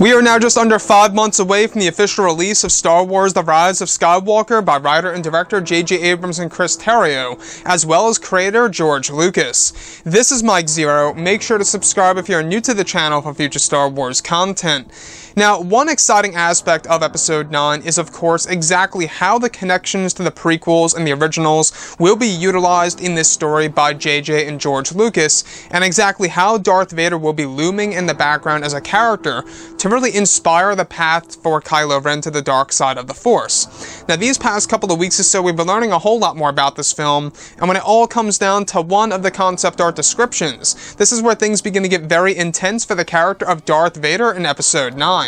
We are now just under 5 months away from the official release of Star Wars The Rise of Skywalker by writer and director J.J. Abrams and Chris Terrio, as well as creator George Lucas. This is Mike Zero. Make sure to subscribe if you're new to the channel for future Star Wars content. Now, one exciting aspect of Episode 9 is, of course, exactly how the connections to the prequels and the originals will be utilized in this story by J.J. and George Lucas, and exactly how Darth Vader will be looming in the background as a character to really inspire the path for Kylo Ren to the dark side of the Force. Now, these past couple of weeks or so, we've been learning a whole lot more about this film, and when it all comes down to one of the concept art descriptions, this is where things begin to get very intense for the character of Darth Vader in Episode 9.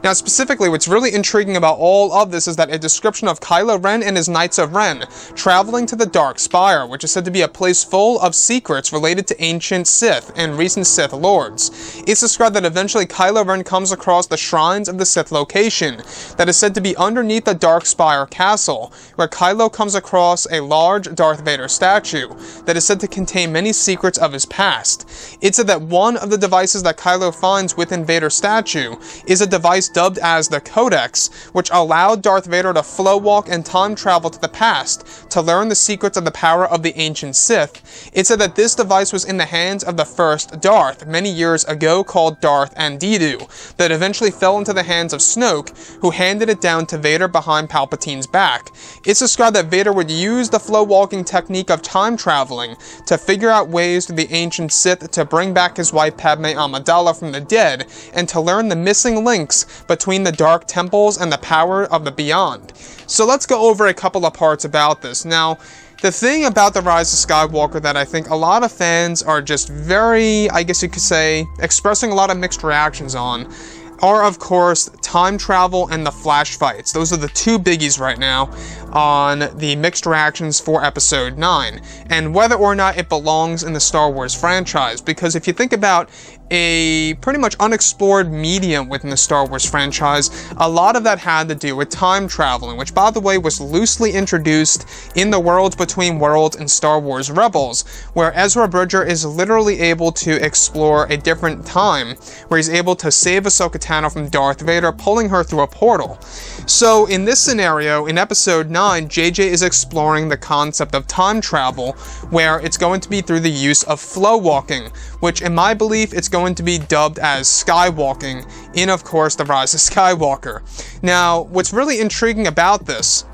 Now, specifically, what's really intriguing about all of this is that a description of Kylo Ren and his Knights of Ren traveling to the Dark Spire, which is said to be a place full of secrets related to ancient Sith and recent Sith Lords. It's described that eventually Kylo Ren comes across the Shrines of the Sith location that is said to be underneath the Dark Spire Castle, where Kylo comes across a large Darth Vader statue that is said to contain many secrets of his past. It's said that one of the devices that Kylo finds within Vader's statue is a device dubbed as the Codex, which allowed Darth Vader to flow walk and time travel to the past to learn the secrets of the power of the ancient Sith. It said that this device was in the hands of the first Darth many years ago, called Darth Andidu, that eventually fell into the hands of Snoke, who handed it down to Vader behind Palpatine's back. It's described that Vader would use the flow walking technique of time traveling to figure out ways through the ancient Sith to bring back his wife Padme Amidala from the dead, and to learn the missing links between the Dark Temples and the power of the Beyond. So let's go over a couple of parts about this. Now, the thing about The Rise of Skywalker that I think a lot of fans are just very, I guess you could say, expressing a lot of mixed reactions on are, of course, time travel and the flash fights. Those are the two biggies right now on the mixed reactions for Episode 9, and whether or not it belongs in the Star Wars franchise. Because if you think about a pretty much unexplored medium within the Star Wars franchise, a lot of that had to do with time traveling, which, by the way, was loosely introduced in the Worlds Between Worlds in Star Wars Rebels, where Ezra Bridger is literally able to explore a different time, where he's able to save Ahsoka Tano from Darth Vader, pulling her through a portal. So in this scenario, in Episode 9, JJ is exploring the concept of time travel, where it's going to be through the use of flow walking, which in my belief, it's going to be dubbed as skywalking in, of course, The Rise of Skywalker. Now, what's really intriguing about this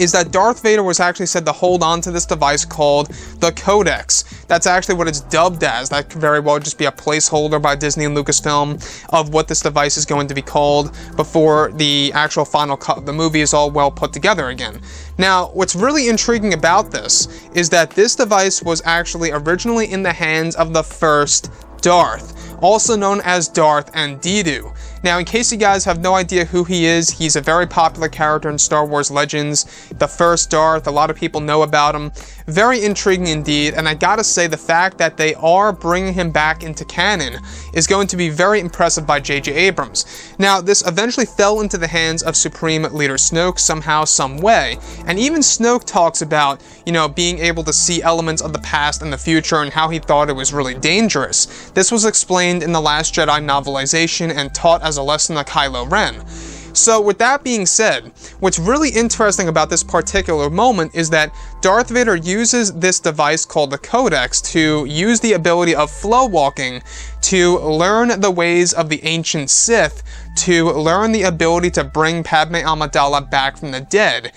is that Darth Vader was actually said to hold on to this device called the Codex. That's actually what it's dubbed as. That could very well just be a placeholder by Disney and Lucasfilm of what this device is going to be called before the actual final cut of the movie is all well put together again. Now, what's really intriguing about this is that this device was actually originally in the hands of the first Darth, also known as Darth Andidu. Now, in case you guys have no idea who he is, he's a very popular character in Star Wars Legends, the first Darth. A lot of people know about him. Very intriguing indeed, and I gotta say, the fact that they are bringing him back into canon is going to be very impressive by J.J. Abrams. Now, this eventually fell into the hands of Supreme Leader Snoke somehow, some way, and even Snoke talks about, being able to see elements of the past and the future and how he thought it was really dangerous. This was explained in The Last Jedi novelization and taught as a lesson to Kylo Ren. So with that being said, what's really interesting about this particular moment is that Darth Vader uses this device called the Codex to use the ability of flow walking to learn the ways of the ancient Sith, to learn the ability to bring Padme Amidala back from the dead,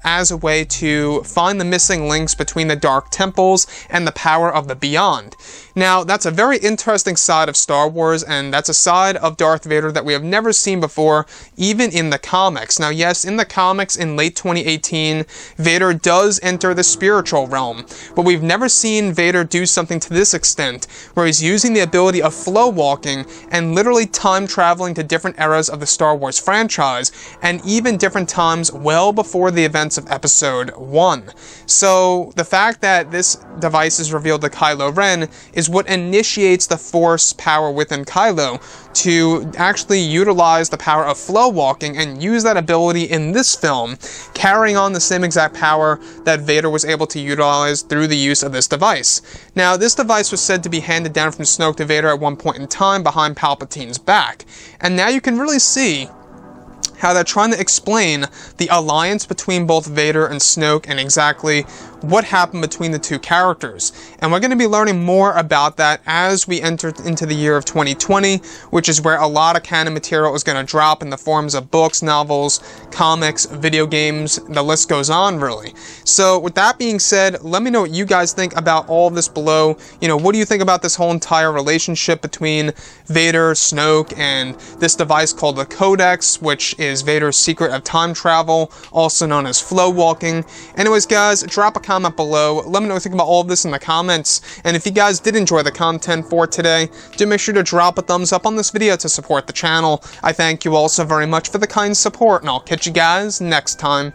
as a way to find the missing links between the Dark Temples and the power of the Beyond. Now, that's a very interesting side of Star Wars, and that's a side of Darth Vader that we have never seen before, even in the comics. Now, yes, in the comics in late 2018, Vader does enter the spiritual realm, but we've never seen Vader do something to this extent, where he's using the ability of flow walking and literally time traveling to different eras of the Star Wars franchise, and even different times well before the events of Episode 1. So, the fact that this device is revealed to Kylo Ren is what initiates the Force power within Kylo to actually utilize the power of flow walking and use that ability in this film, carrying on the same exact power that Vader was able to utilize through the use of this device. Now, this device was said to be handed down from Snoke to Vader at one point in time behind Palpatine's back, and now you can really see how they're trying to explain the alliance between both Vader and Snoke and exactly what happened between the two characters. And we're going to be learning more about that as we enter into the year of 2020, which is where a lot of canon material is going to drop in the forms of books, novels, comics, video games, the list goes on, really. So with that being said, let me know what you guys think about all of this below. You know, what do you think about this whole entire relationship between Vader, Snoke, and this device called the Codex, which is Vader's secret of time travel, also known as flow walking. Anyways, guys, drop a comment below. Let me know what you think about all of this in the comments. And if you guys did enjoy the content for today, do make sure to drop a thumbs up on this video to support the channel. I thank you all so very much for the kind support, and I'll catch you guys next time.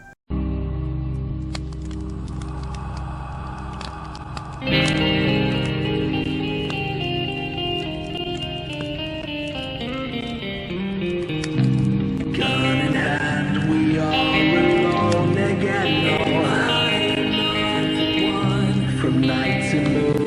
From night to moon.